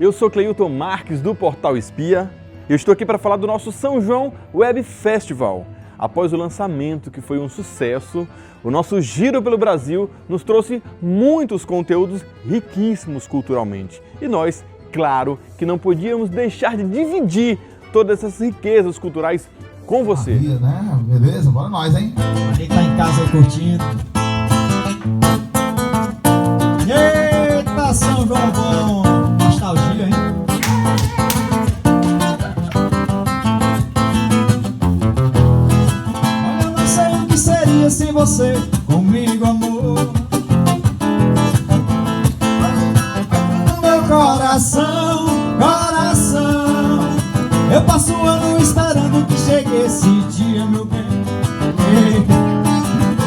Eu sou Cleilton Marques do Portal Espia e eu estou aqui para falar do nosso São João Web Festival. Após o lançamento, que foi um sucesso, o nosso giro pelo Brasil nos trouxe muitos conteúdos riquíssimos culturalmente. E nós, claro, que não podíamos deixar de dividir todas essas riquezas culturais com você. Né? Beleza? Bora nós, hein? Ali tá em casa aí curtindo. Eita, São João bom! Nostalgia, hein? Olha, eu não sei o que seria sem você comigo, amor. No meu coração, eu passo o ano esperando que chegue esse dia, meu bem.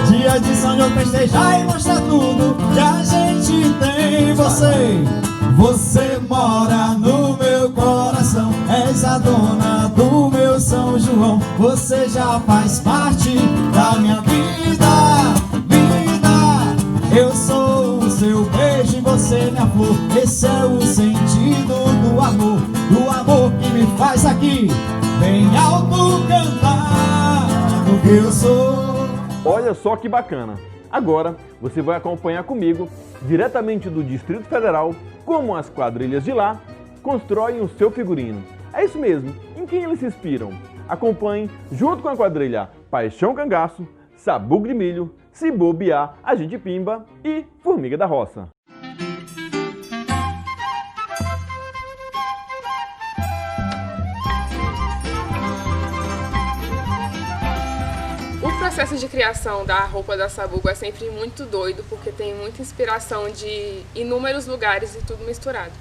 Dia de São João festejar e mostrar tudo que a gente tem. Você mora no meu coração, és a dona do meu São João. Você já faz parte da minha vida. Eu sou o seu beijo e você minha flor. Esse é o sentido do amor que me faz aqui bem alto cantar, porque eu sou. Olha só que bacana! Agora você vai acompanhar comigo, diretamente do Distrito Federal, como as quadrilhas de lá constroem o seu figurino. É isso mesmo, em quem eles se inspiram? Acompanhe, junto com a quadrilha Paixão Cangaço, Sabugo de Milho, Se Bobear, A Gente Pimba e Formiga da Roça. O processo de criação da roupa da Sabugo é sempre muito doido, porque tem muita inspiração de inúmeros lugares e tudo misturado.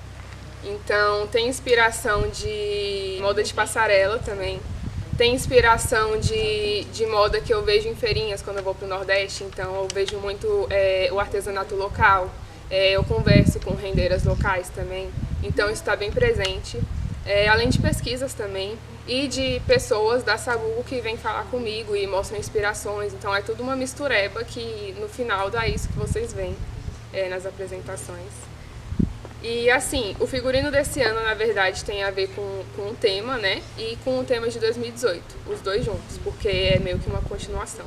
Então tem inspiração de moda de passarela também, tem inspiração de moda que eu vejo em feirinhas quando eu vou para o Nordeste, então eu vejo muito o artesanato local, eu converso com rendeiras locais também, então isso está bem presente. Além de pesquisas também e de pessoas da Sabugo que vêm falar comigo e mostram inspirações, então é tudo uma mistureba que no final dá isso que vocês veem nas apresentações. E assim, o figurino desse ano na verdade tem a ver com o tema, né, e com o tema de 2018, os dois juntos, porque é meio que uma continuação.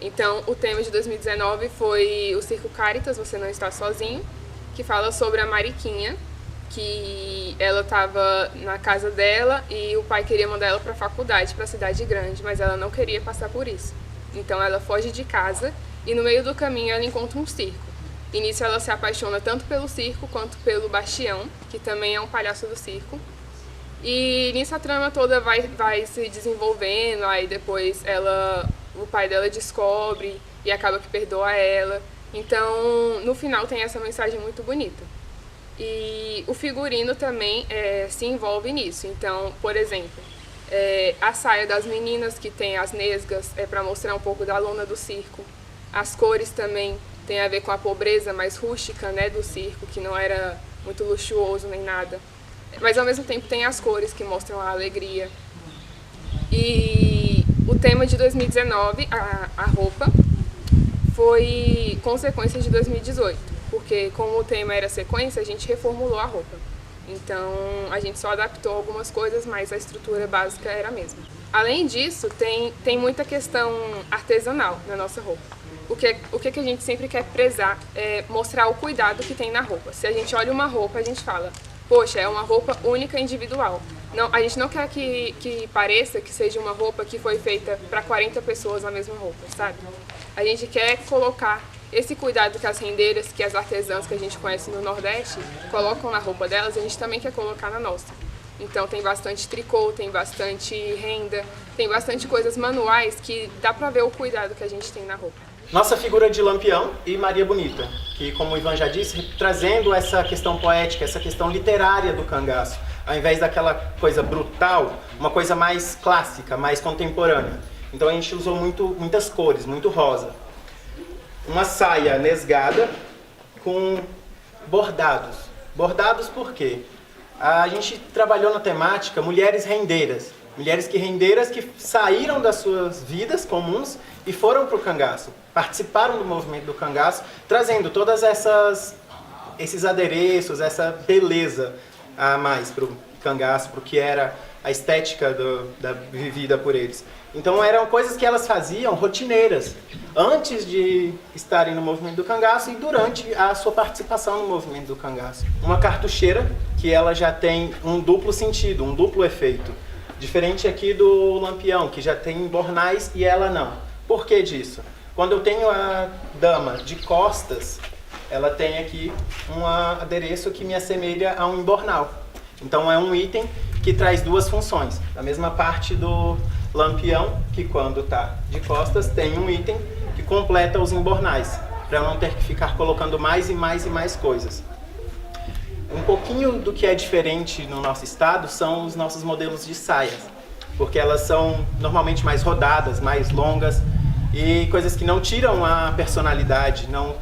Então o tema de 2019 foi o Circo Caritas, Você Não Está Sozinho, que fala sobre a Mariquinha, que ela estava na casa dela e o pai queria mandar ela para a faculdade, para a cidade grande, mas ela não queria passar por isso. Então ela foge de casa e no meio do caminho ela encontra um circo. E nisso ela se apaixona tanto pelo circo quanto pelo Bastião, que também é um palhaço do circo. E nisso a trama toda vai se desenvolvendo, aí depois o pai dela descobre e acaba que perdoa ela. Então no final tem essa mensagem muito bonita. E o figurino também se envolve nisso. Então, por exemplo, a saia das meninas, que tem as nesgas, para mostrar um pouco da lona do circo. As cores também tem a ver com a pobreza mais rústica, né, do circo, que não era muito luxuoso nem nada. Mas ao mesmo tempo tem as cores que mostram a alegria. E o tema de 2019, a roupa, foi consequência de 2018. Porque como o tema era sequência, a gente reformulou a roupa. Então a gente só adaptou algumas coisas, mas a estrutura básica era a mesma. Além disso, tem muita questão artesanal na nossa roupa. O que a gente sempre quer prezar é mostrar o cuidado que tem na roupa. Se a gente olha uma roupa, a gente fala, poxa, é uma roupa única, individual. Não, a gente não quer que pareça que seja uma roupa que foi feita para 40 pessoas a mesma roupa, sabe? A gente quer colocar esse cuidado que as rendeiras, que as artesãs que a gente conhece no Nordeste colocam na roupa delas, a gente também quer colocar na nossa. Então tem bastante tricô, tem bastante renda, tem bastante coisas manuais que dá pra ver o cuidado que a gente tem na roupa. Nossa figura de Lampião e Maria Bonita, que como o Ivan já disse, trazendo essa questão poética, essa questão literária do cangaço, ao invés daquela coisa brutal, uma coisa mais clássica, mais contemporânea. Então a gente usou muitas cores, muito rosa. Uma saia nesgada com bordados. Bordados por quê? A gente trabalhou na temática mulheres rendeiras. Mulheres rendeiras que saíram das suas vidas comuns e foram para o cangaço. Participaram do movimento do cangaço, trazendo todas essas esses adereços, essa beleza a mais para o cangaço, para o que era a estética vivida por eles. Então eram coisas que elas faziam rotineiras, antes de estarem no movimento do cangaço e durante a sua participação no movimento do cangaço. Uma cartucheira que ela já tem um duplo sentido, um duplo efeito. Diferente aqui do lampião, que já tem bornais e ela não. Por que disso? Quando eu tenho a dama de costas, ela tem aqui um adereço que me assemelha a um embornal. Então é um item que traz duas funções. A mesma parte do lampião, que quando está de costas, tem um item que completa os embornais, para eu não ter que ficar colocando mais e mais e mais coisas. Um pouquinho do que é diferente no nosso estado são os nossos modelos de saias, porque elas são normalmente mais rodadas, mais longas, e coisas que não tiram a personalidade, não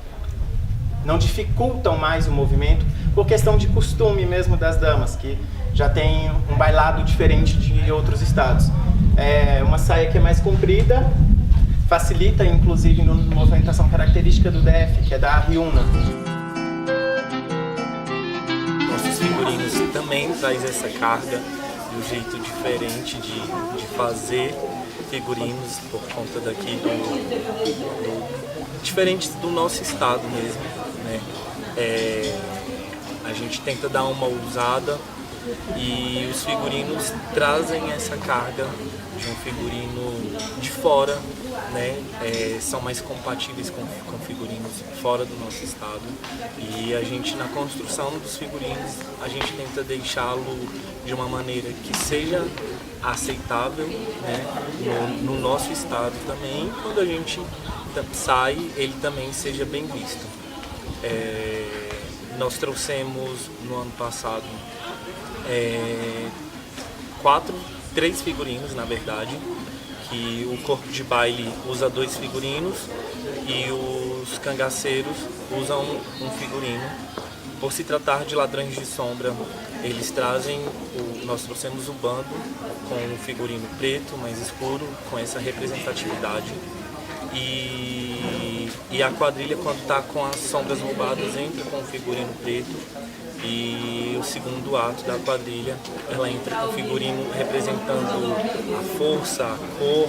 dificultam mais o movimento, por questão de costume mesmo das damas, que já tem um bailado diferente de outros estados. É uma saia que é mais comprida, facilita inclusive na movimentação característica do DF, que é da riuna. Nossos figurinos também traz essa carga e um jeito diferente de fazer figurinos por conta daqui diferente do nosso estado mesmo, né? A gente tenta dar uma ousada e os figurinos trazem essa carga de um figurino de fora, né? São mais compatíveis com figurinos fora do nosso estado, e a gente, na construção dos figurinos, a gente tenta deixá-lo de uma maneira que seja aceitável, né? No nosso estado também, quando a gente sai, ele também seja bem visto. Nós trouxemos no ano passado 3 figurinos, na verdade, que o corpo de baile usa 2 figurinos e os cangaceiros usam um figurino. Por se tratar de ladrões de sombra, eles trazem, nós trouxemos o bando com um figurino preto, mais escuro, com essa representatividade. E a quadrilha, quando está com as sombras roubadas, entra com o figurino preto. E o segundo ato da quadrilha, ela entra com o figurino representando a força, a cor,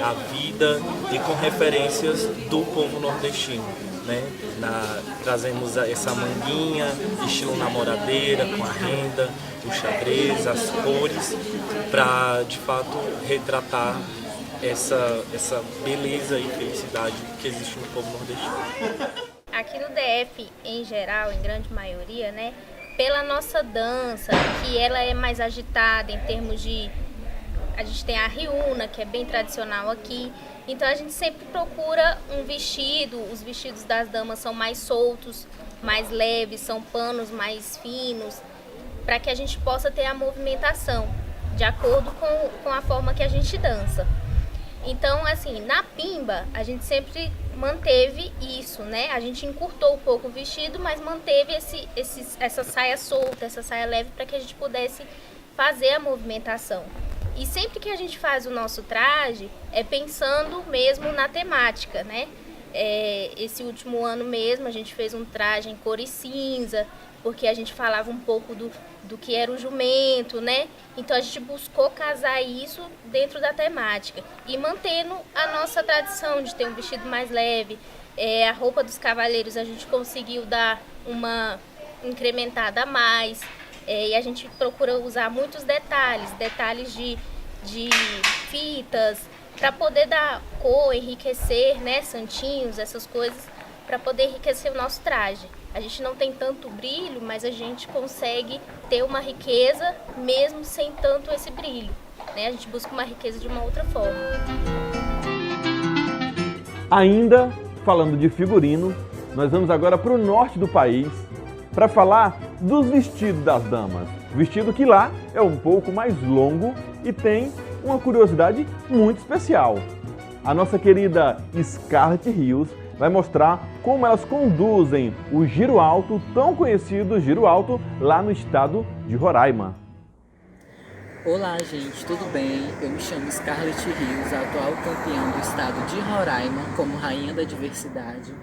a vida, e com referências do povo nordestino, né? Trazemos essa manguinha, estilo namoradeira, com a renda, o xadrez, as cores, para de fato retratar essa beleza e felicidade que existe no povo nordestino. Aqui no DF, em geral, em grande maioria, né, pela nossa dança, que ela é mais agitada em termos de... A gente tem a riuna, que é bem tradicional aqui, então a gente sempre procura um vestido, os vestidos das damas são mais soltos, mais leves, são panos mais finos, para que a gente possa ter a movimentação, de acordo com a forma que a gente dança. Então, assim, na pimba, a gente sempre manteve isso, né? A gente encurtou um pouco o vestido, mas manteve essa saia solta, essa saia leve, para que a gente pudesse fazer a movimentação. E sempre que a gente faz o nosso traje, é pensando mesmo na temática, né? Esse último ano mesmo, a gente fez um traje em cor e cinza, porque a gente falava um pouco do que era o jumento, né? Então a gente buscou casar isso dentro da temática e mantendo a nossa tradição de ter um vestido mais leve. A roupa dos cavaleiros a gente conseguiu dar uma incrementada a mais, e a gente procura usar muitos detalhes de fitas, para poder dar cor, enriquecer, né? Santinhos, essas coisas, para poder enriquecer o nosso traje. A gente não tem tanto brilho, mas a gente consegue ter uma riqueza mesmo sem tanto esse brilho, né? A gente busca uma riqueza de uma outra forma. Ainda falando de figurino, nós vamos agora para o norte do país para falar dos vestidos das damas. Vestido que lá é um pouco mais longo e tem uma curiosidade muito especial. A nossa querida Scarlett Rios vai mostrar como elas conduzem o giro alto, tão conhecido giro alto, lá no estado de Roraima. Olá gente, tudo bem? Eu me chamo Scarlett Rios, atual campeã do estado de Roraima como Rainha da Diversidade.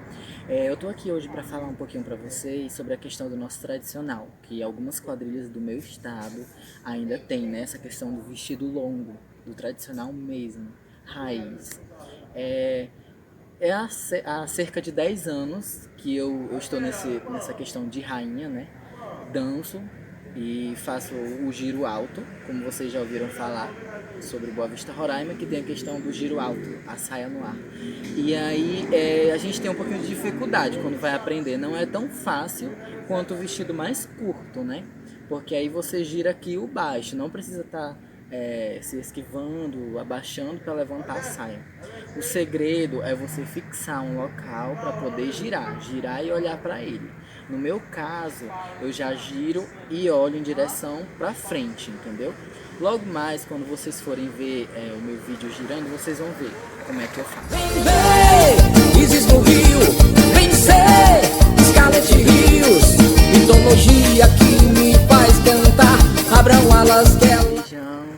Eu tô aqui hoje para falar um pouquinho para vocês sobre a questão do nosso tradicional, que algumas quadrilhas do meu estado ainda tem, né? Essa questão do vestido longo, do tradicional mesmo, raiz. Há cerca de 10 anos que eu estou nessa questão de rainha, né? Danço e faço o giro alto, como vocês já ouviram falar sobre Boa Vista, Roraima, que tem a questão do giro alto, a saia no ar. E aí a gente tem um pouquinho de dificuldade quando vai aprender, não é tão fácil quanto o vestido mais curto, né? Porque aí você gira aqui o baixo, não precisa estar se esquivando, abaixando para levantar a saia. O segredo é você fixar um local para poder girar e olhar para ele. No meu caso, eu já giro e olho em direção para frente, entendeu? Logo mais, quando vocês forem ver o meu vídeo girando, vocês vão ver como é que eu faço. Vem ver, Isis no Rio, vem ser Scarlett Rios, mitologia que me faz cantar, abram alas que ela...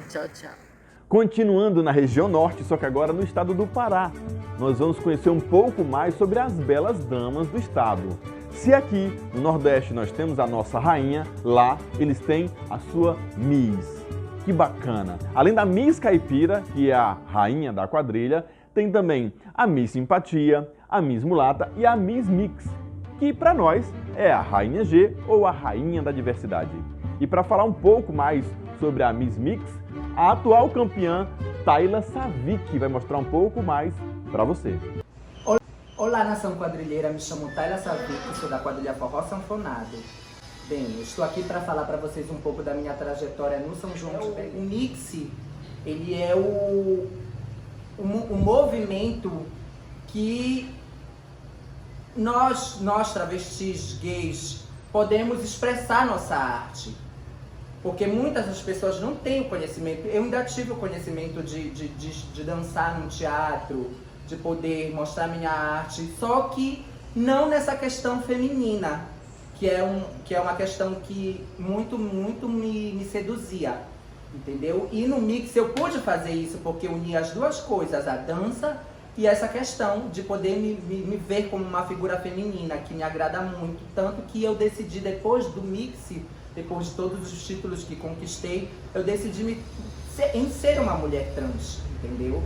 Tchau, tchau. Continuando na região norte, só que agora no estado do Pará, nós vamos conhecer um pouco mais sobre as belas damas do estado. Se aqui no Nordeste nós temos a nossa rainha, lá eles têm a sua Miss. Que bacana! Além da Miss Caipira, que é a rainha da quadrilha, tem também a Miss Simpatia, a Miss Mulata e a Miss Mix, que para nós é a Rainha G ou a Rainha da Diversidade. E para falar um pouco mais sobre a Miss Mix, a atual campeã Tayla Savic vai mostrar um pouco mais para você. Olá, nação quadrilheira, me chamo Tayla Savic, sou da quadrilha Forró Sanfonado. Bem, eu estou aqui para falar para vocês um pouco da minha trajetória no São João de Belém. O Mix, ele é o movimento que nós travestis gays podemos expressar nossa arte. Porque muitas das pessoas não têm o conhecimento. Eu ainda tive o conhecimento de dançar num teatro, de poder mostrar minha arte, só que não nessa questão feminina, que é uma questão que muito me seduzia, entendeu? E no Mix eu pude fazer isso porque unia as duas coisas, a dança e essa questão de poder me ver como uma figura feminina, que me agrada muito, tanto que eu decidi depois do Mix, depois de todos os títulos que conquistei, eu decidi em ser uma mulher trans, entendeu?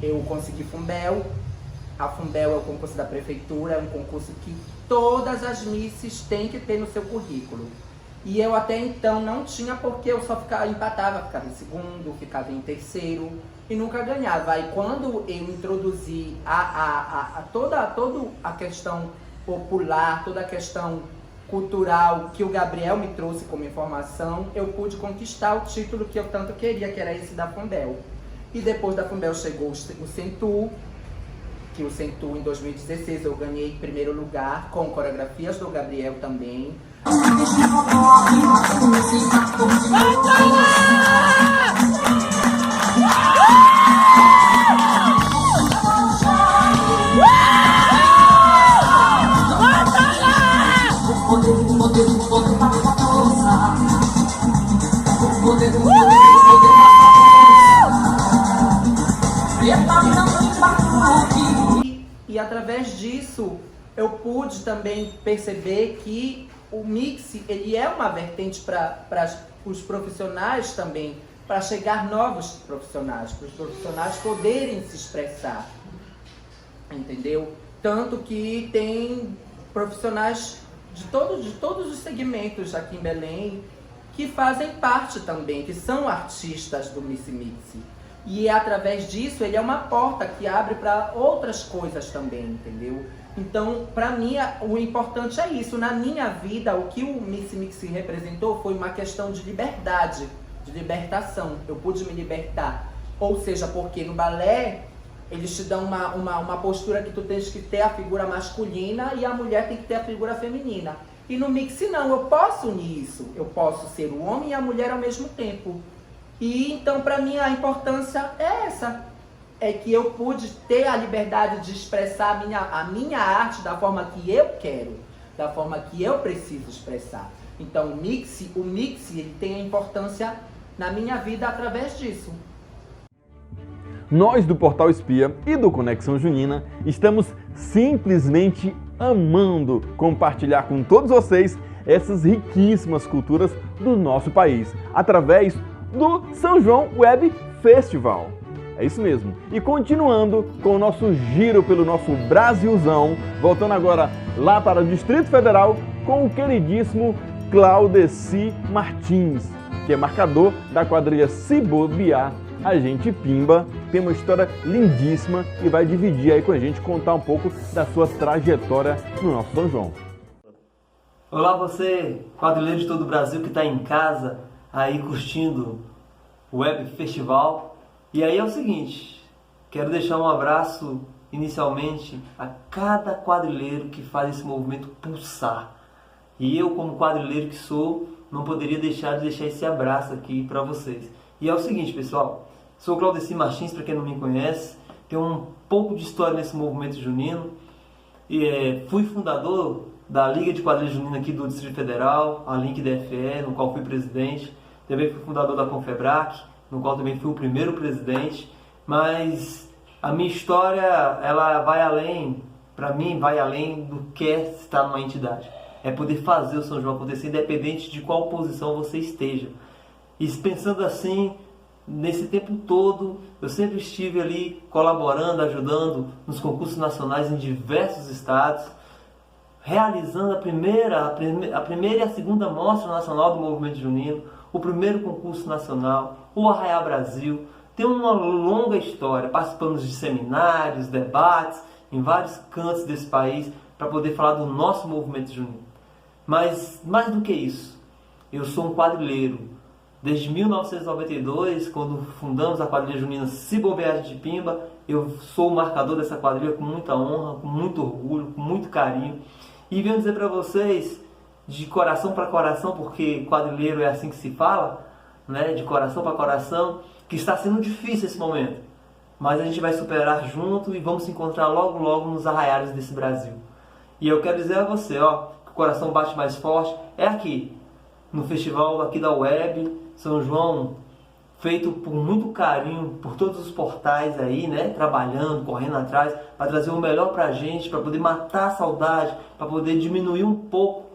Eu consegui Fumbel. A Fumbel é o concurso da prefeitura, é um concurso que todas as misses têm que ter no seu currículo. E eu até então não tinha, porque eu só empatava, ficava em segundo, ficava em terceiro e nunca ganhava. Aí quando eu introduzi toda a questão popular, toda a questão cultural que o Gabriel me trouxe como informação, eu pude conquistar o título que eu tanto queria, que era esse da Fumbel. E depois da Fumbel chegou o Centur, que o Centur em 2016 eu ganhei em primeiro lugar, com coreografias do Gabriel também. E através disso eu pude também perceber que o Mix ele é uma vertente para os profissionais também, para chegar novos profissionais, para os profissionais poderem se expressar, entendeu? Tanto que tem profissionais de todos os segmentos aqui em Belém que fazem parte também, que são artistas do Miss Mix. E através disso ele é uma porta que abre para outras coisas também, entendeu? Então, para mim, o importante é isso. Na minha vida, o que o Miss Mix representou foi uma questão de liberdade, de libertação. Eu pude me libertar. Ou seja, porque no balé Eles te dão uma postura que tu tens que ter a figura masculina e a mulher tem que ter a figura feminina. E no mix não, eu posso unir isso. Eu posso ser o homem e a mulher ao mesmo tempo. E então para mim a importância é essa. É que eu pude ter a liberdade de expressar a minha arte da forma que eu quero, da forma que eu preciso expressar. Então o mix ele tem a importância na minha vida através disso. Nós do Portal Espia e do Conexão Junina estamos simplesmente amando compartilhar com todos vocês essas riquíssimas culturas do nosso país, através do São João Web Festival. É isso mesmo. E continuando com o nosso giro pelo nosso Brasilzão, voltando agora lá para o Distrito Federal com o queridíssimo Claudeci Martins, que é marcador da quadrilha Se Bobear, a gente Pimba. Tem uma história lindíssima e vai dividir aí com a gente, contar um pouco da sua trajetória no nosso São João. Olá você, quadrilheiro de todo o Brasil que está em casa aí curtindo o Web Festival. E aí é o seguinte, quero deixar um abraço inicialmente a cada quadrilheiro que faz esse movimento pulsar. E eu, como quadrilheiro que sou, não poderia deixar de deixar esse abraço aqui para vocês. E é o seguinte, pessoal, sou Claudeci Martins, para quem não me conhece, tenho um pouco de história nesse movimento junino. E fui fundador da Liga de Quadrilha Junina aqui do Distrito Federal, a Link DFE, no qual fui presidente. Também fui fundador da Confebrac, no qual também fui o primeiro presidente. Mas a minha história, ela vai além, para mim, vai além do que estar numa entidade. É poder fazer o São João acontecer, independente de qual posição você esteja. E pensando assim, nesse tempo todo, eu sempre estive ali colaborando, ajudando nos concursos nacionais em diversos estados, realizando a primeira e a segunda Mostra Nacional do Movimento Junino, o primeiro concurso nacional, o Arraiá Brasil. Tem uma longa história, participando de seminários, debates, em vários cantos desse país, para poder falar do nosso movimento junino. Mas, mais do que isso, eu sou um quadrilheiro. Desde 1992, quando fundamos a quadrilha junina Se Bobear de Pimba, eu sou o marcador dessa quadrilha com muita honra, com muito orgulho, com muito carinho. E venho dizer para vocês, de coração para coração, porque quadrilheiro é assim que se fala, né? De coração para coração, que está sendo difícil esse momento. Mas a gente vai superar junto e vamos se encontrar logo, logo nos arraiais desse Brasil. E eu quero dizer a você, que o coração bate mais forte é aqui, no festival aqui da Web São João, feito por muito carinho por todos os portais aí, né, trabalhando, correndo atrás, para trazer o melhor pra gente, para poder matar a saudade, para poder diminuir um pouco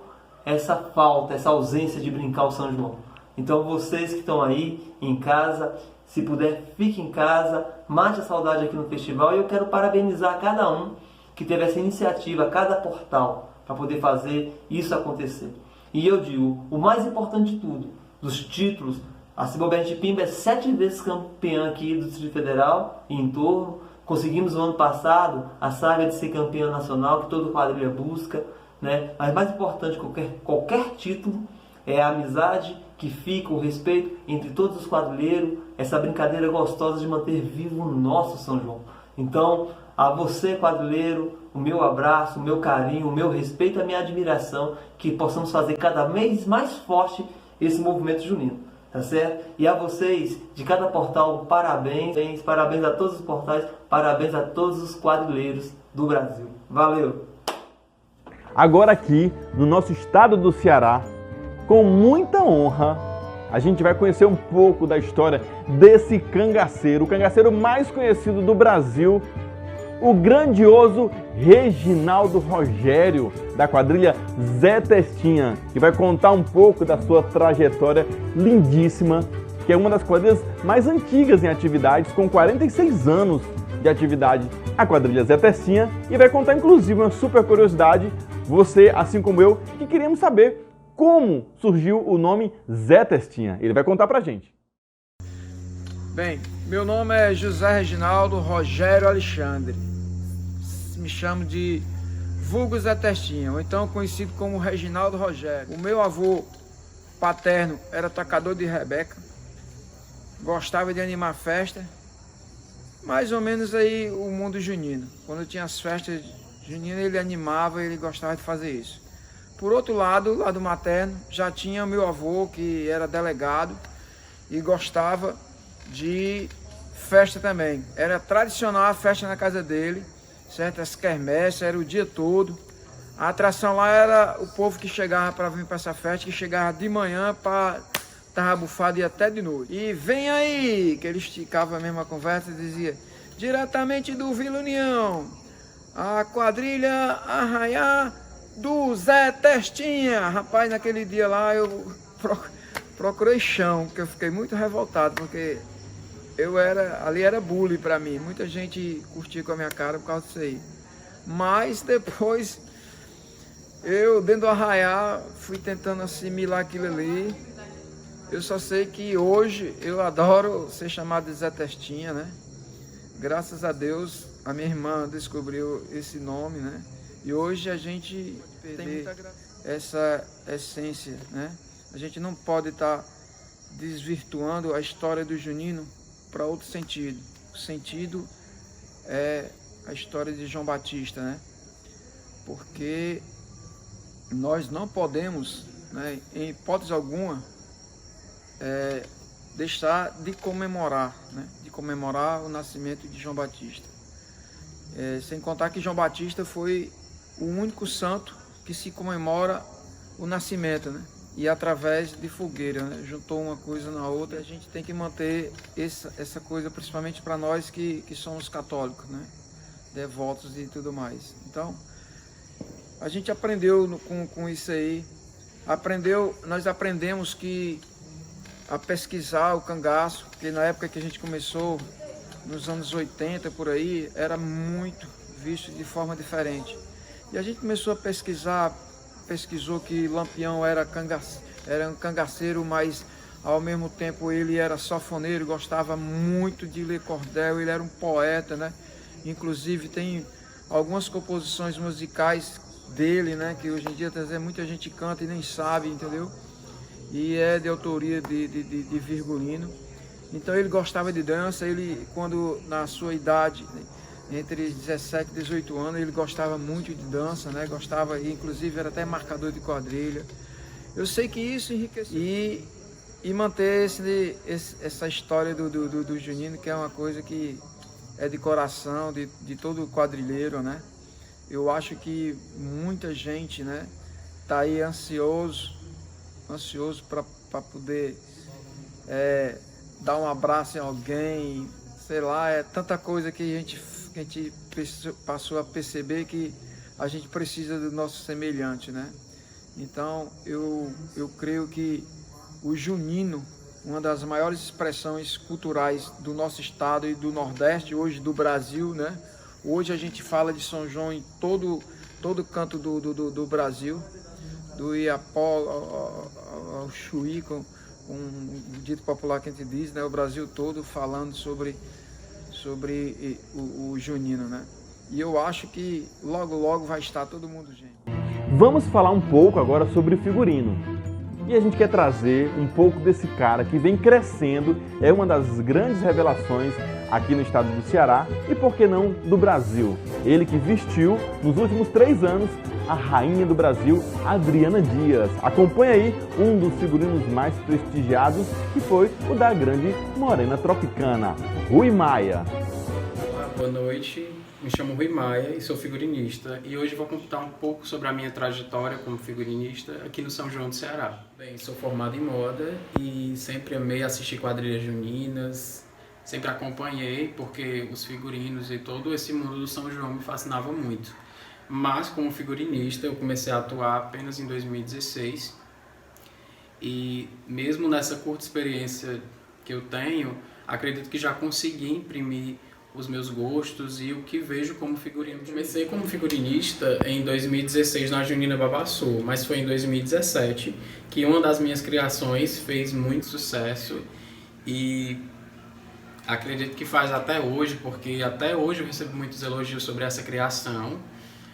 essa falta, essa ausência de brincar o São João. Então vocês que estão aí em casa, se puder, fique em casa, mate a saudade aqui no festival. E eu quero parabenizar cada um que teve essa iniciativa, cada portal, para poder fazer isso acontecer. E eu digo, o mais importante de tudo, dos títulos, a Se Bobear de Pimba é 7 vezes campeã aqui do Distrito Federal e em torno. Conseguimos no ano passado a saga de ser campeã nacional, que toda quadrilha busca, né? Mas mais importante que qualquer título é a amizade que fica, o respeito entre todos os quadrilheiros, essa brincadeira gostosa de manter vivo o nosso São João. Então, a você, quadrilheiro, o meu abraço, o meu carinho, o meu respeito, a minha admiração, que possamos fazer cada vez mais forte esse movimento junino, tá certo? E a vocês, de cada portal, parabéns, parabéns a todos os portais, parabéns a todos os quadrilheiros do Brasil. Valeu! Agora aqui, no nosso estado do Ceará, com muita honra, a gente vai conhecer um pouco da história desse cangaceiro, o cangaceiro mais conhecido do Brasil, o grandioso Reginaldo Rogério, da quadrilha Zé Testinha, que vai contar um pouco da sua trajetória lindíssima, que é uma das quadrilhas mais antigas em atividades, com 46 anos de atividade, a quadrilha Zé Testinha, e vai contar inclusive uma super curiosidade, você, assim como eu, que queríamos saber como surgiu o nome Zé Testinha. Ele vai contar pra gente. Bem, meu nome é José Reginaldo Rogério Alexandre. Me chamo de vulgo Zé Testinha, ou então conhecido como Reginaldo Rogério. O meu avô paterno era tocador de rebeca, gostava de animar festa, mais ou menos aí o mundo junino. Quando tinha as festas juninas, ele animava, ele gostava de fazer isso. Por outro lado, o lado materno, já tinha o meu avô, que era delegado e gostava de festa também. Era tradicional a festa na casa dele, certo? As quermesses, era o dia todo. A atração lá era o povo que chegava para vir para essa festa, que chegava de manhã para estar bufado e até de noite. E vem aí, que ele esticava a mesma conversa e dizia, diretamente do Vila União, a quadrilha Arraiá do Zé Testinha. Rapaz, naquele dia lá eu procurei chão, porque eu fiquei muito revoltado, porque ali era bullying pra mim. Muita gente curtia com a minha cara por causa disso aí. Mas depois, eu dentro do Arraiá, fui tentando assimilar aquilo ali. Eu só sei que hoje eu adoro ser chamado de Zé Testinha, né? Graças a Deus, a minha irmã descobriu esse nome, né? E hoje a gente tem essa essência, né? A gente não pode estar desvirtuando a história do junino para outro sentido. O sentido é a história de João Batista, né? Porque nós não podemos, né, em hipótese alguma, deixar de comemorar, né? De comemorar o nascimento de João Batista. Sem contar que João Batista foi o único santo que se comemora o nascimento, né? E através de fogueira, né? Juntou uma coisa na outra. A gente tem que manter essa coisa, principalmente para nós que somos católicos, né? Devotos e tudo mais. Então, a gente aprendeu com isso aí. Nós aprendemos a pesquisar o cangaço, porque na época que a gente começou, nos anos 80 por aí, era muito visto de forma diferente. E a gente começou a pesquisou que Lampião era um cangaceiro, mas ao mesmo tempo ele era sanfoneiro, gostava muito de ler cordel, ele era um poeta, né? Inclusive tem algumas composições musicais dele, né? Que hoje em dia muita gente canta e nem sabe, entendeu? E é de autoria de Virgulino. Então ele gostava de dança, quando na sua idade, entre 17 e 18 anos, ele gostava muito de dança, né? Gostava, inclusive era até marcador de quadrilha. Eu sei que isso enriqueceu. E manter essa história do junino, que é uma coisa que é de coração, de todo quadrilheiro, né? Eu acho que muita gente, né, tá aí ansioso para poder dar um abraço em alguém, sei lá, é tanta coisa que a gente passou a perceber que a gente precisa do nosso semelhante, né? Então eu creio que o junino, uma das maiores expressões culturais do nosso estado e do Nordeste, hoje do Brasil, né? Hoje a gente fala de São João em todo canto do Brasil, do Iapó ao Chuí, com um dito popular que a gente diz, né? O Brasil todo falando sobre o junino, né? E eu acho que logo vai estar todo mundo junto. Vamos falar um pouco agora sobre o figurino. E a gente quer trazer um pouco desse cara que vem crescendo, é uma das grandes revelações aqui no estado do Ceará e, por que não, do Brasil. Ele que vestiu, nos últimos 3 anos, a rainha do Brasil, Adriana Dias. Acompanha aí um dos figurinos mais prestigiados, que foi o da grande Morena Tropicana, Rui Maia. Olá, boa noite. Me chamo Rui Maia e sou figurinista, e hoje vou contar um pouco sobre a minha trajetória como figurinista aqui no São João do Ceará. Bem, sou formado em moda e sempre amei assistir quadrilhas juninas, sempre acompanhei porque os figurinos e todo esse mundo do São João me fascinava muito. Mas como figurinista eu comecei a atuar apenas em 2016 e mesmo nessa curta experiência que eu tenho, acredito que já consegui imprimir os meus gostos e o que vejo como figurino. Comecei como figurinista em 2016 na Junina Babaçu, mas foi em 2017 que uma das minhas criações fez muito sucesso e acredito que faz até hoje, porque até hoje eu recebo muitos elogios sobre essa criação.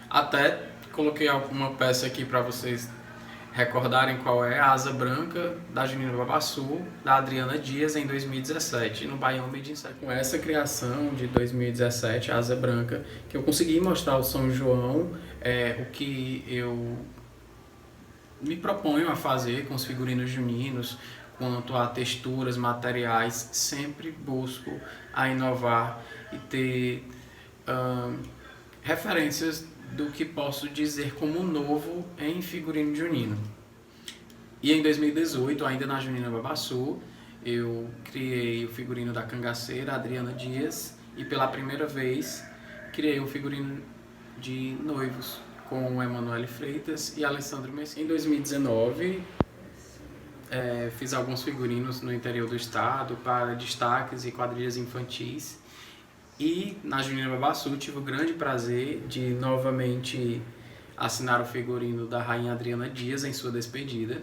Até coloquei alguma peça aqui para vocês recordarem qual é a Asa Branca, da Junina Babaçu, da Adriana Dias, em 2017, no Baião Made in Sete. Com essa criação de 2017, a Asa Branca, que eu consegui mostrar ao São João o que eu me proponho a fazer com os figurinos juninos, quanto a texturas, materiais, sempre busco a inovar e ter referências do que posso dizer como novo em figurino junino. E em 2018, ainda na Junina Babaçu, eu criei o figurino da cangaceira Adriana Dias e pela primeira vez criei um figurino de noivos com Emanuele Freitas e Alessandro Messias. Em 2019, fiz alguns figurinos no interior do estado para destaques e quadrilhas infantis. E na Junina Babaçu tive o grande prazer de novamente assinar o figurino da Rainha Adriana Dias em sua despedida,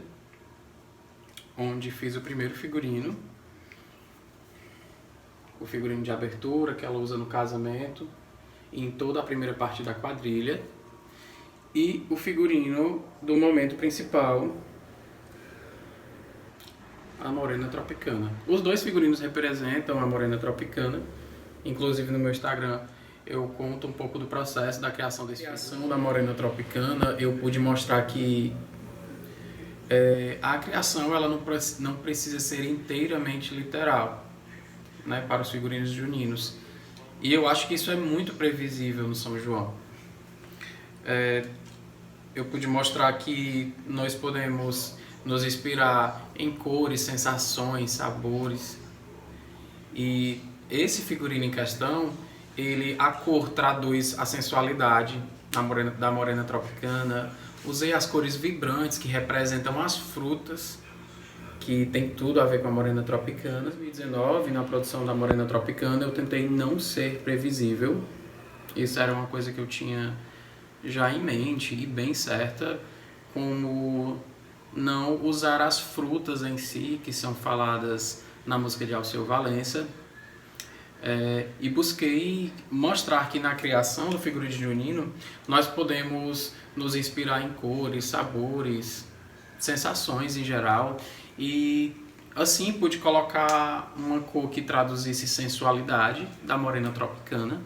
onde fiz o primeiro figurino, o figurino de abertura que ela usa no casamento, em toda a primeira parte da quadrilha, e o figurino do momento principal, a Morena Tropicana. Os dois figurinos representam a Morena Tropicana. Inclusive no meu Instagram eu conto um pouco do processo da criação desse figurino da Morena Tropicana. Eu pude mostrar que a criação ela não precisa ser inteiramente literal, né, para os figurinos juninos. E eu acho que isso é muito previsível no São João. Eu pude mostrar que nós podemos nos inspirar em cores, sensações, sabores. E esse figurino em questão, a cor traduz a sensualidade da Morena Tropicana. Usei as cores vibrantes que representam as frutas, que tem tudo a ver com a Morena Tropicana. Em 2019, na produção da Morena Tropicana, eu tentei não ser previsível. Isso era uma coisa que eu tinha já em mente e bem certa, como não usar as frutas em si, que são faladas na música de Alceu Valença. E busquei mostrar que na criação do figurino junino nós podemos nos inspirar em cores, sabores, sensações em geral, e assim pude colocar uma cor que traduzisse sensualidade da Morena Tropicana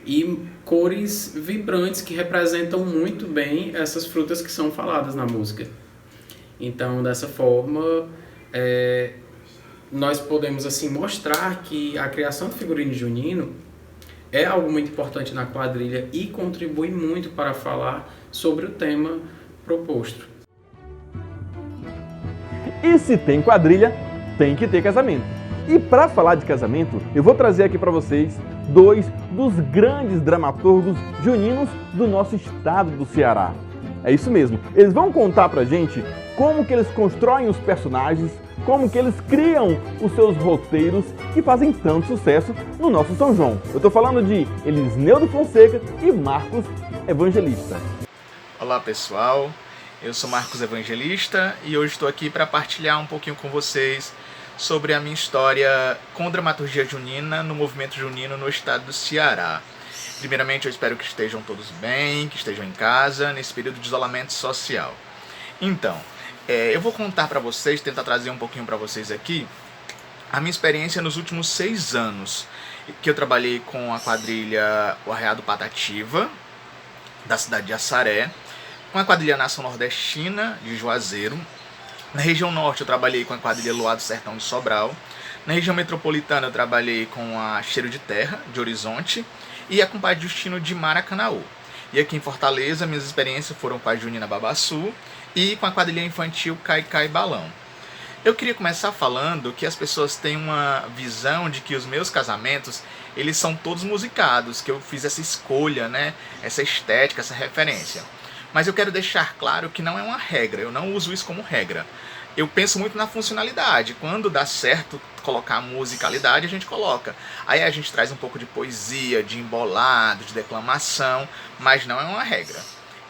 e cores vibrantes que representam muito bem essas frutas que são faladas na música. Então, dessa forma, nós podemos assim mostrar que a criação do figurino junino é algo muito importante na quadrilha e contribui muito para falar sobre o tema proposto. E se tem quadrilha, tem que ter casamento. E para falar de casamento, eu vou trazer aqui para vocês dois dos grandes dramaturgos juninos do nosso estado do Ceará. É isso mesmo, eles vão contar pra gente como que eles constroem os personagens, como que eles criam os seus roteiros que fazem tanto sucesso no nosso São João. Eu tô falando de Elisneudo Fonseca e Marcos Evangelista. Olá pessoal, eu sou Marcos Evangelista e hoje estou aqui para partilhar um pouquinho com vocês sobre a minha história com dramaturgia junina no movimento junino no estado do Ceará. Primeiramente, eu espero que estejam todos bem, que estejam em casa nesse período de isolamento social. Então, eu vou contar para vocês, tentar trazer um pouquinho para vocês aqui, a minha experiência nos últimos 6 anos, que eu trabalhei com a quadrilha O Arreado Patativa, da cidade de Assaré, com a quadrilha Nação Nordestina, de Juazeiro. Na região norte eu trabalhei com a quadrilha Luar do Sertão de Sobral. Na região metropolitana eu trabalhei com a Cheiro de Terra, de Horizonte, e a Compadre Justino de Maracanaú. E aqui em Fortaleza, minhas experiências foram com a Junina Babaçu e com a quadrilha infantil Cai Cai Balão. Eu queria começar falando que as pessoas têm uma visão de que os meus casamentos, eles são todos musicados, que eu fiz essa escolha, né? Essa estética, essa referência. Mas eu quero deixar claro que não é uma regra, eu não uso isso como regra. Eu penso muito na funcionalidade. Quando dá certo colocar a musicalidade, a gente coloca. Aí a gente traz um pouco de poesia, de embolado, de declamação, mas não é uma regra.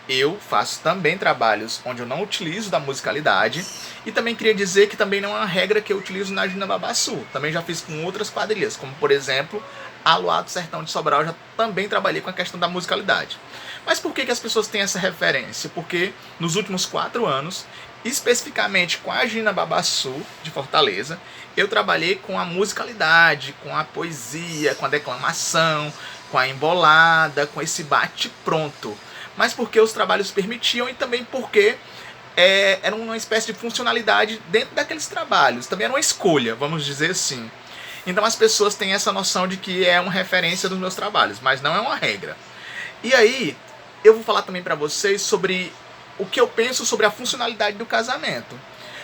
Eu faço também trabalhos onde eu não utilizo da musicalidade, e também queria dizer que também não é uma regra que eu utilizo na Junina Babaçu. Também já fiz com outras quadrilhas, como por exemplo Aluá do Sertão de Sobral, eu já também trabalhei com a questão da musicalidade. Mas por que as pessoas têm essa referência? Porque nos últimos 4 anos, especificamente com a Gina Babassu, de Fortaleza, eu trabalhei com a musicalidade, com a poesia, com a declamação, com a embolada, com esse bate-pronto. Mas porque os trabalhos permitiam e também porque era uma espécie de funcionalidade dentro daqueles trabalhos. Também era uma escolha, vamos dizer assim. Então as pessoas têm essa noção de que é uma referência dos meus trabalhos, mas não é uma regra. E aí, eu vou falar também para vocês sobre o que eu penso sobre a funcionalidade do casamento.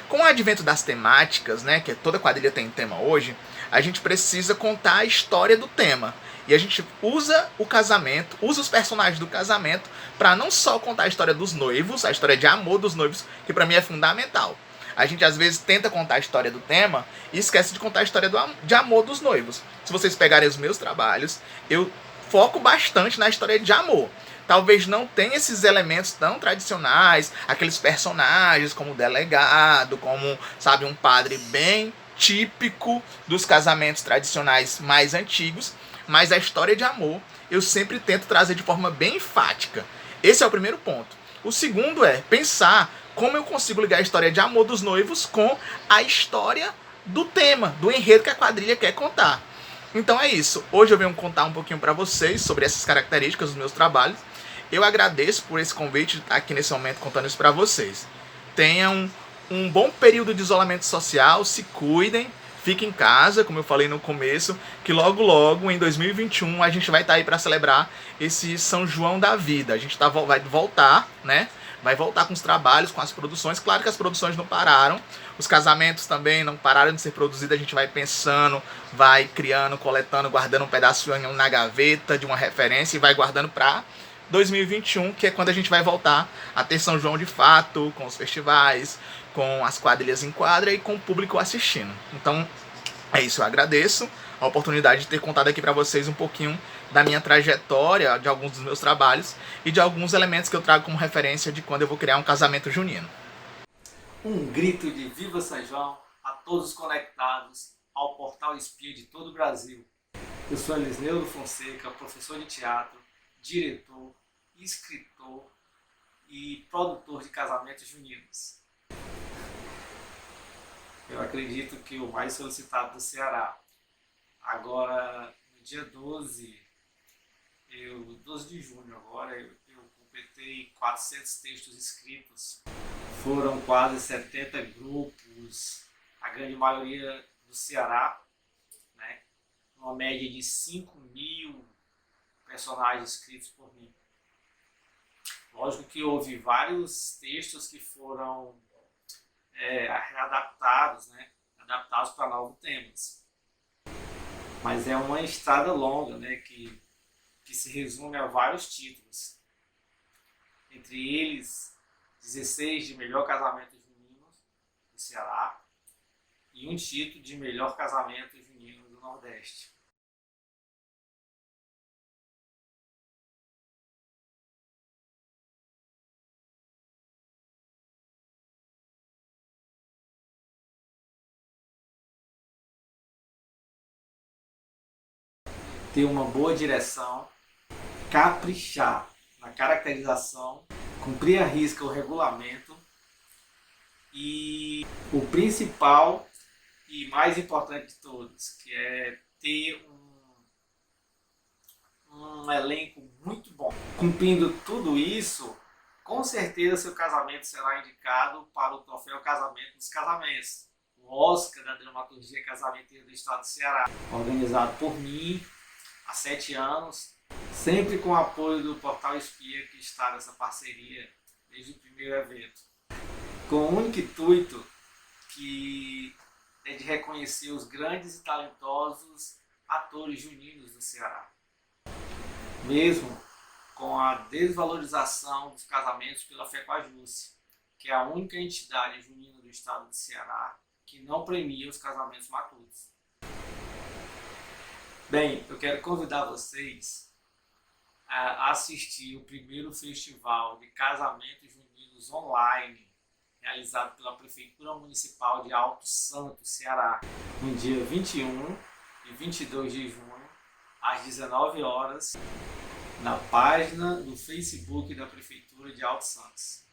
Com o advento das temáticas, né, que toda quadrilha tem tema hoje, a gente precisa contar a história do tema. E a gente usa o casamento, usa os personagens do casamento para não só contar a história dos noivos, a história de amor dos noivos, que para mim é fundamental. A gente às vezes tenta contar a história do tema e esquece de contar a história de amor dos noivos. Se vocês pegarem os meus trabalhos, eu foco bastante na história de amor. Talvez não tenha esses elementos tão tradicionais, aqueles personagens como o delegado, como, sabe, um padre bem típico dos casamentos tradicionais mais antigos, mas a história de amor eu sempre tento trazer de forma bem enfática. Esse é o primeiro ponto. O segundo é pensar como eu consigo ligar a história de amor dos noivos com a história do tema, do enredo que a quadrilha quer contar. Então é isso. Hoje eu venho contar um pouquinho para vocês sobre essas características dos meus trabalhos. Eu agradeço por esse convite de estar aqui nesse momento contando isso para vocês. Tenham um bom período de isolamento social, se cuidem, fiquem em casa, como eu falei no começo, que logo logo, em 2021, a gente vai estar aí para celebrar esse São João da vida. A gente vai voltar, né? Vai voltar com os trabalhos, com as produções. Claro que as produções não pararam, os casamentos também não pararam de ser produzidos. A gente vai pensando, vai criando, coletando, guardando um pedacinho na gaveta de uma referência e vai guardando para 2021, que é quando a gente vai voltar a ter São João de fato, com os festivais, com as quadrilhas em quadra e com o público assistindo. Então é isso, eu agradeço a oportunidade de ter contado aqui para vocês um pouquinho da minha trajetória, de alguns dos meus trabalhos e de alguns elementos que eu trago como referência de quando eu vou criar um casamento junino. Um grito de Viva São João a todos os conectados ao Portal Espia de todo o Brasil. Eu sou Elisneudo Fonseca, professor de teatro, diretor, escritor e produtor de casamentos juninos. Eu acredito que o mais solicitado do Ceará. Agora, no dia 12 de junho, eu completei 400 textos escritos. Foram quase 70 grupos, a grande maioria do Ceará, né? Uma média de 5.000 personagens escritos por mim. Lógico que houve vários textos que foram readaptados, né? Adaptados para novos temas. Mas é uma estrada longa, né? que se resume a vários títulos. Entre eles, 16 de melhor casamento junino do Ceará e um título de melhor casamento junino do Nordeste. Ter uma boa direção, caprichar na caracterização, cumprir à risca o regulamento e o principal e mais importante de todos, que é ter um elenco muito bom. Cumprindo tudo isso, com certeza seu casamento será indicado para o troféu Casamento dos Casamentos, o Oscar da Dramaturgia Casamenteira do Estado do Ceará, organizado por mim há 7 anos, sempre com o apoio do Portal Espia, que está nessa parceria desde o primeiro evento. Com o único intuito que é de reconhecer os grandes e talentosos atores juninos do Ceará. Mesmo com a desvalorização dos casamentos pela FECOAJUSSE, que é a única entidade junina do estado do Ceará que não premia os casamentos matutos. Bem, eu quero convidar vocês a assistir o primeiro festival de casamentos juninos online, realizado pela Prefeitura Municipal de Alto Santo, Ceará, no dia 21 e 22 de junho, às 19 horas, na página do Facebook da Prefeitura de Alto Santos.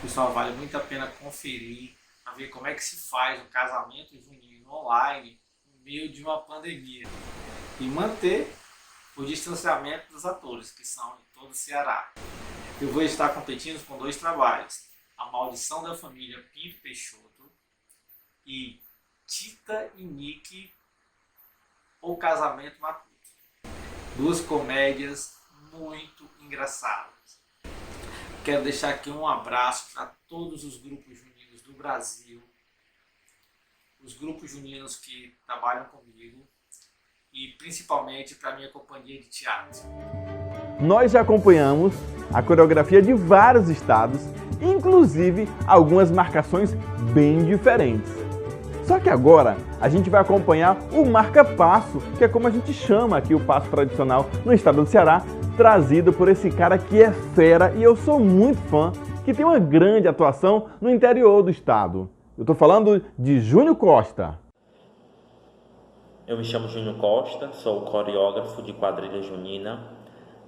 Pessoal, vale muito a pena conferir, para ver como é que se faz um casamento junino online no meio de uma pandemia. E manter o distanciamento dos atores, que são de todo o Ceará. Eu vou estar competindo com 2 trabalhos: A Maldição da Família Pinto Peixoto e Tita e Nick, O Casamento Matuto. 2 comédias muito engraçadas. Quero deixar aqui um abraço para todos os grupos juninos do Brasil, os grupos juninos que trabalham comigo e principalmente para a minha companhia de teatro. Nós já acompanhamos a coreografia de vários estados, inclusive algumas marcações bem diferentes. Só que agora a gente vai acompanhar o marca-passo, que é como a gente chama aqui o passo tradicional no estado do Ceará, trazido por esse cara que é fera e eu sou muito fã, que tem uma grande atuação no interior do estado. Eu estou falando de Júnior Costa. Eu me chamo Júnior Costa, sou coreógrafo de quadrilha junina.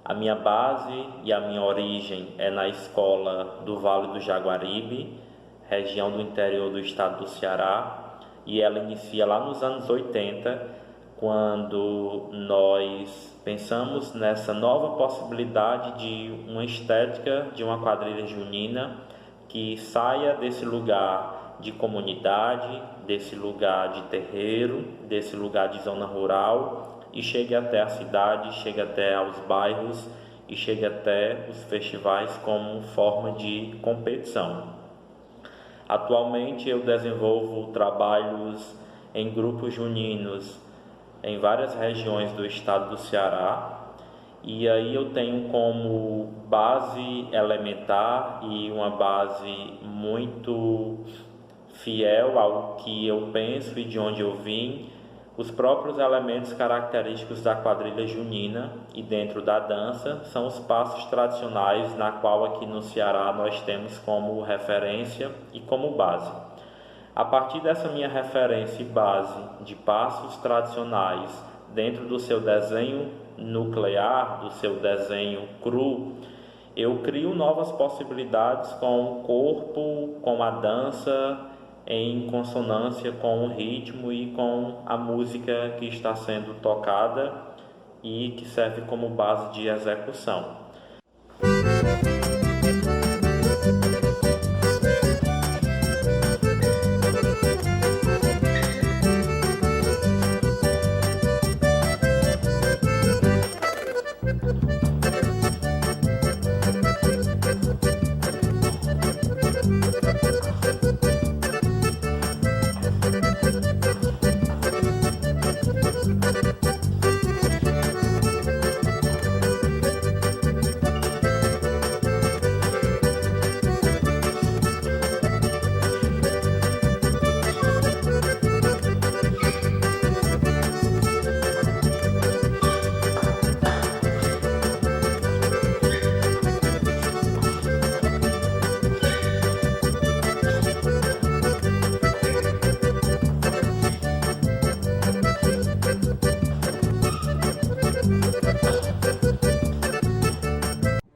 A minha base e a minha origem é na escola do Vale do Jaguaribe, região do interior do estado do Ceará, e ela inicia lá nos anos 80, quando nós pensamos nessa nova possibilidade de uma estética de uma quadrilha junina que saia desse lugar de comunidade, desse lugar de terreiro, desse lugar de zona rural e chegue até a cidade, chegue até aos bairros e chegue até os festivais como forma de competição. Atualmente eu desenvolvo trabalhos em grupos juninos em várias regiões do estado do Ceará, e aí eu tenho como base elementar e uma base muito fiel ao que eu penso e de onde eu vim, os próprios elementos característicos da quadrilha junina, e dentro da dança são os passos tradicionais, na qual aqui no Ceará nós temos como referência e como base. A partir dessa minha referência e base de passos tradicionais dentro do seu desenho nuclear, do seu desenho cru, eu crio novas possibilidades com o corpo, com a dança, em consonância com o ritmo e com a música que está sendo tocada e que serve como base de execução.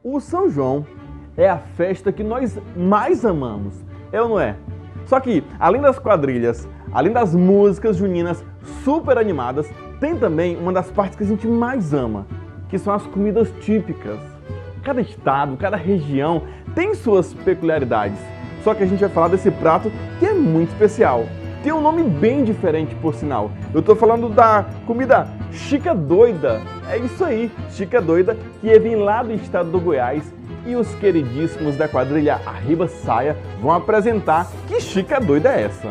O São João é a festa que nós mais amamos, é ou não é? Só que, além das quadrilhas, além das músicas juninas super animadas, tem também uma das partes que a gente mais ama, que são as comidas típicas. Cada estado, cada região tem suas peculiaridades, só que a gente vai falar desse prato que é muito especial. Tem um nome bem diferente, por sinal. Eu tô falando da comida Chica Doida. É isso aí, Chica Doida, que vem lá do estado do Goiás. E os queridíssimos da quadrilha Arriba Saia vão apresentar que Chica Doida é essa.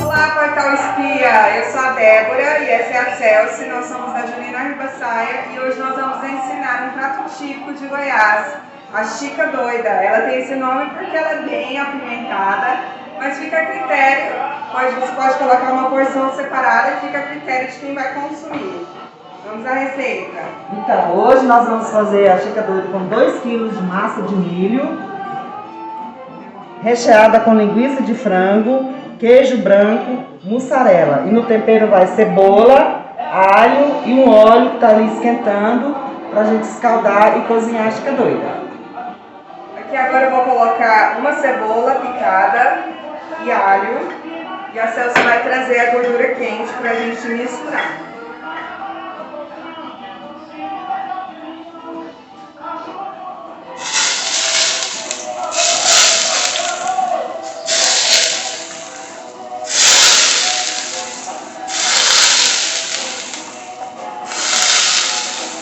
Olá, Portal Espia! Eu sou a Débora e essa é a Celso. Nós somos da Junina Arriba Saia e hoje nós vamos ensinar um prato típico de Goiás, a Chica Doida. Ela tem esse nome porque ela é bem apimentada, mas fica a critério, você pode colocar uma porção separada e fica a critério de quem vai consumir. Vamos à receita. Então, hoje nós vamos fazer a Chica Doida com 2 kg de massa de milho, recheada com linguiça de frango, queijo branco, mussarela. E no tempero vai cebola, alho e um óleo que está ali esquentando para a gente escaldar e cozinhar a chica doida. Aqui agora eu vou colocar uma cebola picada e alho. E a Celso vai trazer a gordura quente para a gente misturar.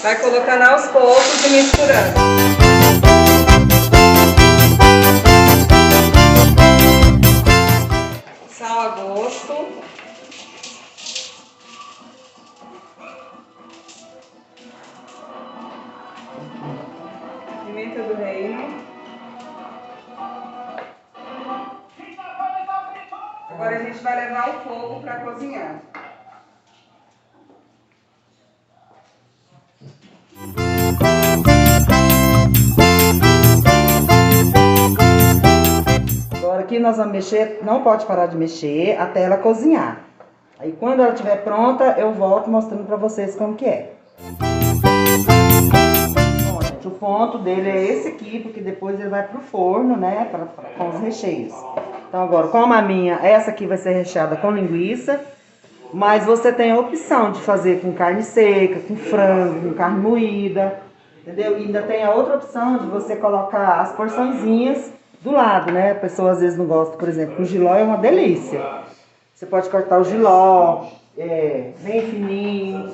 Vai colocando aos poucos e misturando. Sal a gosto. Pimenta do reino. Agora a gente vai levar ao fogo para cozinhar. Agora aqui nós vamos mexer, não pode parar de mexer até ela cozinhar. Aí quando ela estiver pronta, eu volto mostrando pra vocês como que é. Bom, gente, o ponto dele é esse aqui, porque depois ele vai pro forno, né, com os recheios. Então agora, como a minha, essa aqui vai ser recheada com linguiça, mas você tem a opção de fazer com carne seca, com frango, com carne moída, entendeu? E ainda tem a outra opção de você colocar as porçõezinhas do lado, né? A pessoa às vezes não gosta, por exemplo, o jiló é uma delícia. Você pode cortar o jiló bem fininho,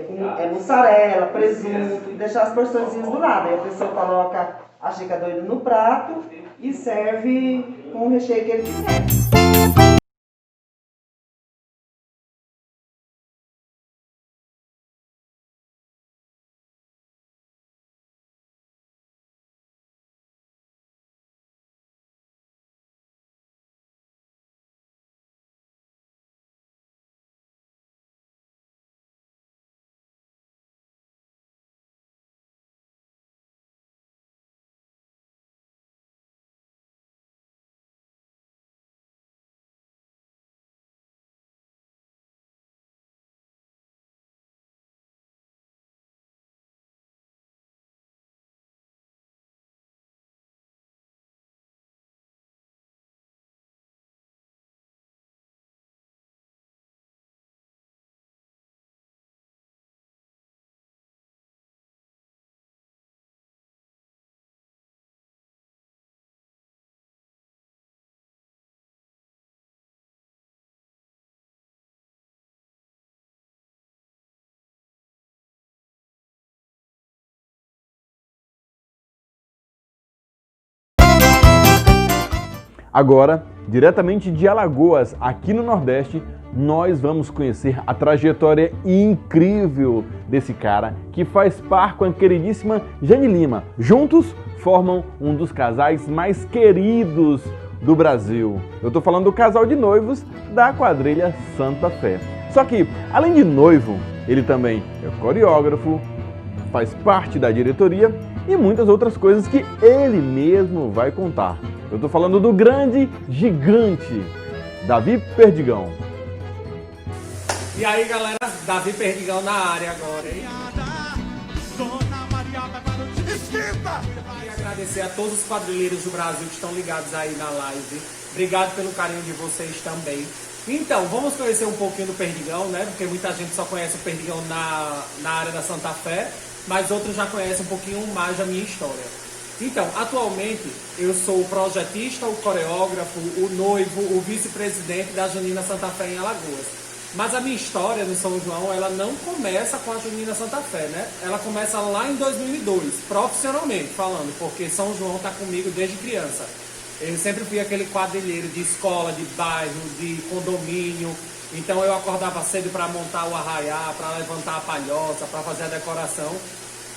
com mussarela, presunto, e deixar as porçõezinhas do lado. Aí a pessoa coloca a chica doida no prato e serve com o recheio que ele quiser. Agora, diretamente de Alagoas, aqui no Nordeste, nós vamos conhecer a trajetória incrível desse cara que faz par com a queridíssima Jane Lima. Juntos, formam um dos casais mais queridos do Brasil. Eu tô falando do casal de noivos da quadrilha Santa Fé. Só que, além de noivo, ele também é coreógrafo, faz parte da diretoria e muitas outras coisas que ele mesmo vai contar. Eu tô falando do grande gigante, Davi Perdigão. E aí, galera, Davi Perdigão na área agora, hein? Queria agradecer a todos os quadrilheiros do Brasil que estão ligados aí na live. Obrigado pelo carinho de vocês também. Então, vamos conhecer um pouquinho do Perdigão, né? Porque muita gente só conhece o Perdigão na área da Santa Fé, mas outros já conhecem um pouquinho mais da minha história. Então, atualmente, eu sou o projetista, o coreógrafo, o noivo, o vice-presidente da Junina Santa Fé em Alagoas. Mas a minha história no São João, ela não começa com a Junina Santa Fé, né? Ela começa lá em 2002, profissionalmente falando, porque São João está comigo desde criança. Eu sempre fui aquele quadrilheiro de escola, de bairro, de condomínio. Então eu acordava cedo para montar o arraiá, para levantar a palhoça, para fazer a decoração.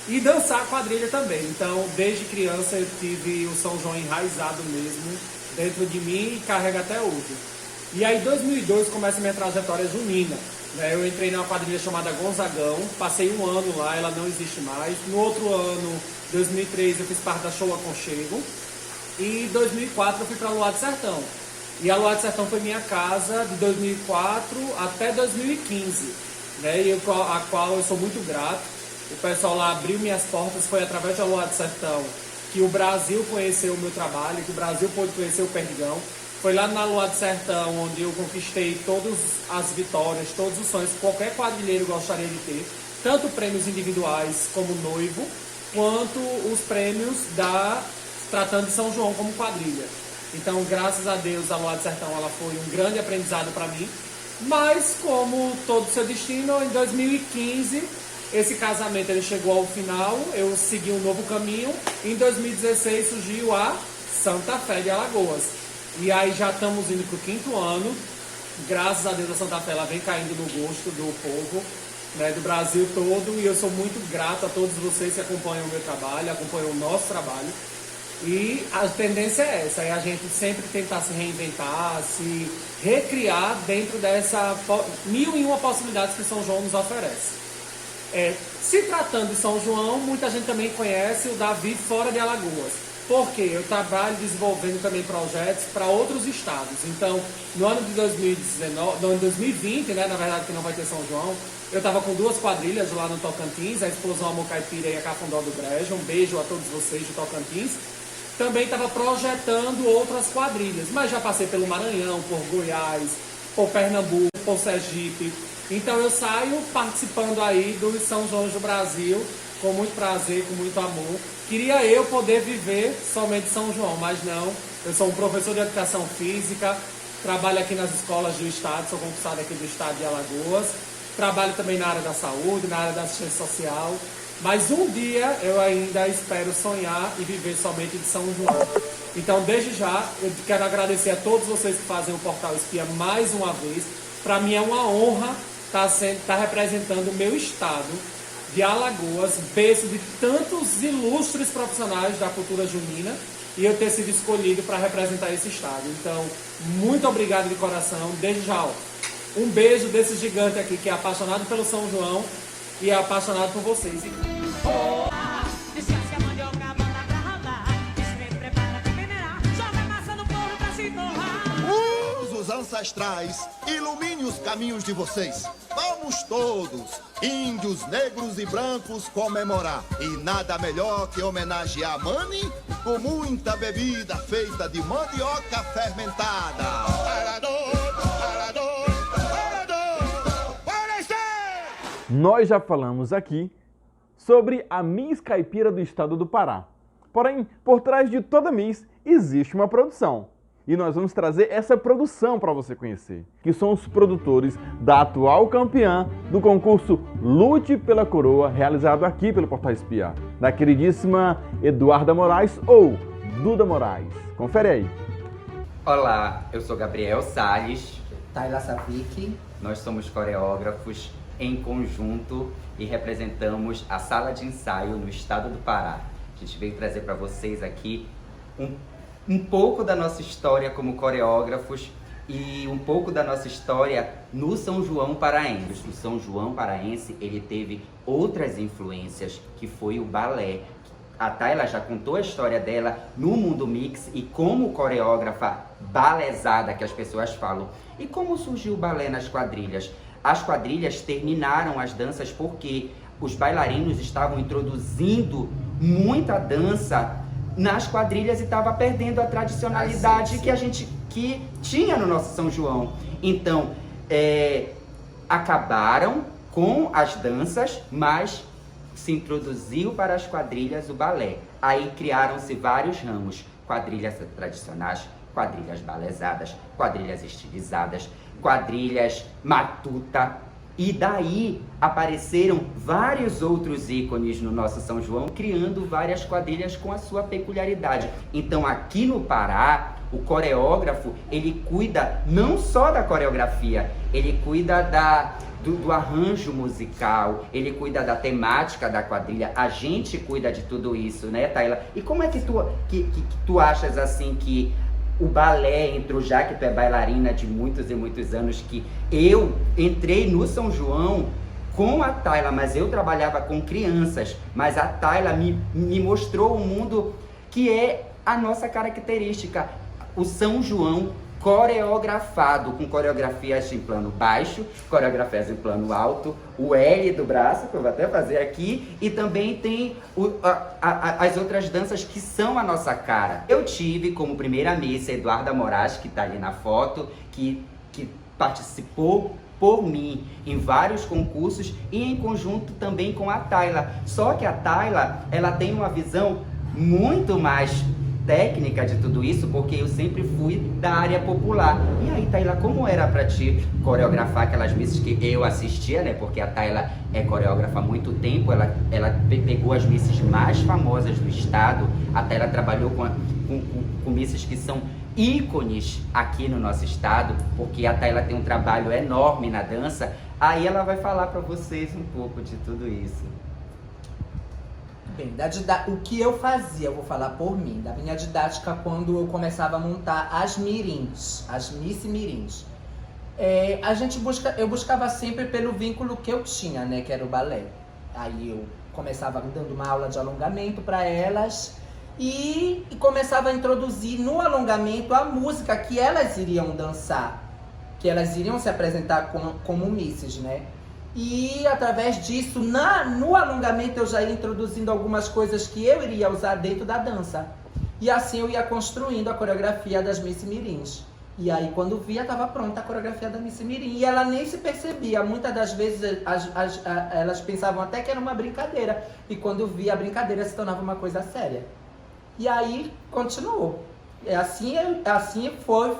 E dançar a quadrilha também. Então, desde criança eu tive o São João enraizado mesmo dentro de mim e carrega até hoje. E aí, em 2002, começa a minha trajetória junina. Eu entrei numa quadrilha chamada Gonzagão, passei um ano lá, ela não existe mais. No outro ano, 2003, eu fiz parte da Show Aconchego. E em 2004 eu fui para Luar do Sertão. E a Luar do Sertão foi minha casa de 2004 até 2015, né? E a qual eu sou muito grato. O pessoal lá abriu minhas portas, foi através da Luar do Sertão que o Brasil conheceu o meu trabalho, que o Brasil pôde conhecer o Perdigão. Foi lá na Luar do Sertão onde eu conquistei todas as vitórias, todos os sonhos que qualquer quadrilheiro gostaria de ter, tanto prêmios individuais como noivo, quanto os prêmios tratando de São João como quadrilha. Então, graças a Deus, a Luar do Sertão ela foi um grande aprendizado para mim, mas como todo seu destino, em 2015 esse casamento ele chegou ao final, eu segui um novo caminho. Em 2016 surgiu a Santa Fé de Alagoas. E aí já estamos indo para o 5º ano. Graças a Deus a Santa Fé ela vem caindo no gosto do povo, né, do Brasil todo. E eu sou muito grato a todos vocês que acompanham o meu trabalho, acompanham o nosso trabalho. E a tendência é essa, é a gente sempre tentar se reinventar, se recriar dentro dessa 1001 possibilidades que São João nos oferece. Se tratando de São João, muita gente também conhece o Davi fora de Alagoas, porque eu trabalho desenvolvendo também projetos para outros estados. Então, no ano de 2020, né, na verdade que não vai ter São João, eu estava com 2 quadrilhas lá no Tocantins, a Explosão Amor Caipira e a Cafundó do Brejo. Um beijo a todos vocês do Tocantins. Também estava projetando outras quadrilhas, mas já passei pelo Maranhão, por Goiás, por Pernambuco, por Sergipe. Então eu saio participando aí dos São João do Brasil com muito prazer, com muito amor. Queria eu poder viver somente São João, mas não. Eu sou um professor de educação física, trabalho aqui nas escolas do estado, sou concursado aqui do estado de Alagoas. Trabalho também na área da saúde, na área da assistência social. Mas um dia eu ainda espero sonhar e viver somente de São João. Então, desde já, eu quero agradecer a todos vocês que fazem o Portal Espia mais uma vez. Para mim é uma honra estar representando o meu estado de Alagoas, berço de tantos ilustres profissionais da cultura junina, e eu ter sido escolhido para representar esse estado. Então, muito obrigado de coração, desde já. Um beijo desse gigante aqui que é apaixonado pelo São João e é apaixonado por vocês. Os ancestrais, ilumine os caminhos de vocês. Vamos todos, índios, negros e brancos, comemorar. E nada melhor que homenagear Mani com muita bebida feita de mandioca fermentada. Nós já falamos aqui sobre a Miss Caipira do estado do Pará. Porém, por trás de toda Miss existe uma produção. E nós vamos trazer essa produção para você conhecer, que são os produtores da atual campeã do concurso Lute pela Coroa, realizado aqui pelo Portal Espia, da queridíssima Eduarda Moraes ou Duda Moraes. Confere aí. Olá, eu sou Gabriel Salles, Tayla Safik. Nós somos coreógrafos em conjunto e representamos a sala de ensaio no estado do Pará. A gente veio trazer para vocês aqui um pouco da nossa história como coreógrafos e um pouco da nossa história no São João paraense. O São João paraense, ele teve outras influências, que foi o balé. A Tayla já contou a história dela no Mundo Mix e como coreógrafa balezada, que as pessoas falam. E como surgiu o balé nas quadrilhas? As quadrilhas terminaram as danças porque os bailarinos estavam introduzindo muita dança nas quadrilhas e estava perdendo a tradicionalidade que tinha no nosso São João. Então, acabaram com as danças, mas se introduziu para as quadrilhas o balé. Aí criaram-se vários ramos: quadrilhas tradicionais, quadrilhas balezadas, quadrilhas estilizadas, quadrilhas matuta. E daí apareceram vários outros ícones no nosso São João, criando várias quadrilhas com a sua peculiaridade. Então aqui no Pará, o coreógrafo, ele cuida não só da coreografia, ele cuida do arranjo musical, ele cuida da temática da quadrilha, a gente cuida de tudo isso, né, Tayla? E como é que tu achas assim que o balé entrou, já que tu é bailarina de muitos e muitos anos, que eu entrei no São João com a Tayla, mas eu trabalhava com crianças, mas a Tayla me mostrou um mundo que é a nossa característica, o São João coreografado, com coreografias em plano baixo, coreografias em plano alto, o L do braço, que eu vou até fazer aqui, e também tem as outras danças que são a nossa cara. Eu tive como primeira Miss Eduarda Moraes, que está ali na foto, que participou por mim em vários concursos e em conjunto também com a Tayla. Só que a Tayla, ela tem uma visão muito mais técnica de tudo isso, porque eu sempre fui da área popular. E aí, Tayla, como era pra te coreografar aquelas misses que eu assistia, né? Porque a Tayla é coreógrafa há muito tempo, ela pegou as misses mais famosas do estado. A Tayla trabalhou com misses que são ícones aqui no nosso estado, porque a Tayla tem um trabalho enorme na dança. Aí ela vai falar pra vocês um pouco de tudo isso. Bem, o que eu fazia, eu vou falar por mim, da minha didática quando eu começava a montar as mirins, as Miss Mirins. Eu buscava sempre pelo vínculo que eu tinha, né, que era o balé. Aí eu começava dando uma aula de alongamento para elas e começava a introduzir no alongamento a música que elas iriam dançar, que elas iriam se apresentar como misses, né? E através disso, no alongamento eu já ia introduzindo algumas coisas que eu iria usar dentro da dança. E assim eu ia construindo a coreografia das Miss Mirins. E aí quando via, estava pronta a coreografia da Miss Mirim. E ela nem se percebia. Muitas das vezes elas pensavam até que era uma brincadeira. E quando via, a brincadeira se tornava uma coisa séria. E aí continuou. Assim foi.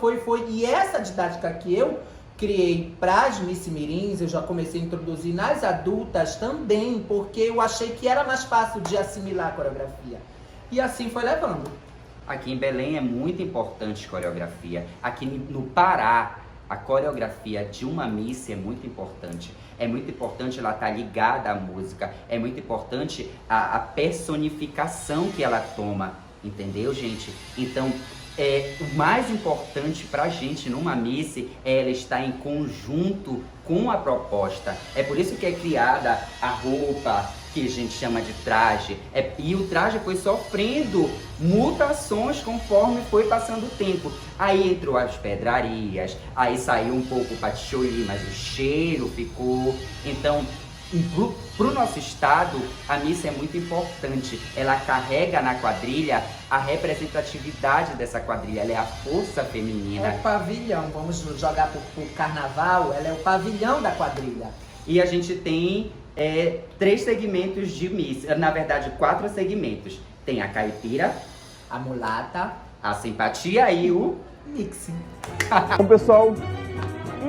E essa didática que eu criei para as Miss Mirins, eu já comecei a introduzir nas adultas também, porque eu achei que era mais fácil de assimilar a coreografia. E assim foi levando. Aqui em Belém é muito importante coreografia. Aqui no Pará, a coreografia de uma Miss é muito importante. É muito importante ela estar ligada à música. É muito importante a personificação que ela toma. Entendeu, gente? Então, o mais importante pra gente numa Miss é ela estar em conjunto com a proposta. É por isso que é criada a roupa, que a gente chama de traje. E o traje foi sofrendo mutações conforme foi passando o tempo. Aí entrou as pedrarias, aí saiu um pouco o patchouli, mas o cheiro ficou. Então, pro nosso estado, a Miss é muito importante. Ela carrega na quadrilha a representatividade dessa quadrilha, ela é a força feminina. É o pavilhão, vamos jogar pro carnaval, ela é o pavilhão da quadrilha. E a gente tem 3 segmentos de Miss, na verdade 4 segmentos. Tem a caipira, a mulata, a simpatia e o mix. Bom, pessoal,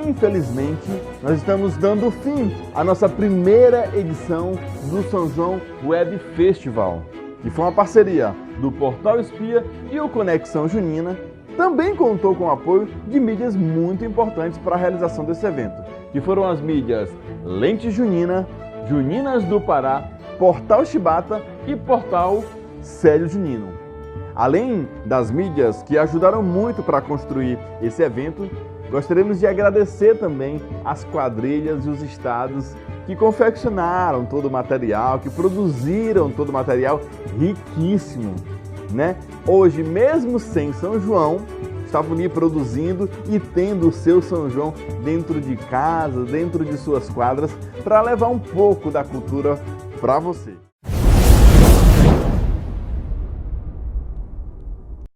infelizmente, nós estamos dando fim à nossa primeira edição do São João Web Festival, que foi uma parceria do Portal Espia e o Conexão Junina. Também contou com o apoio de mídias muito importantes para a realização desse evento, que foram as mídias Lente Junina, Juninas do Pará, Portal Chibata e Portal Célio Junino. Além das mídias que ajudaram muito para construir esse evento, gostaríamos de agradecer também as quadrilhas e os estados que confeccionaram todo o material, que produziram todo o material riquíssimo, né? Hoje, mesmo sem São João, estavam ali produzindo e tendo o seu São João dentro de casa, dentro de suas quadras, para levar um pouco da cultura para você.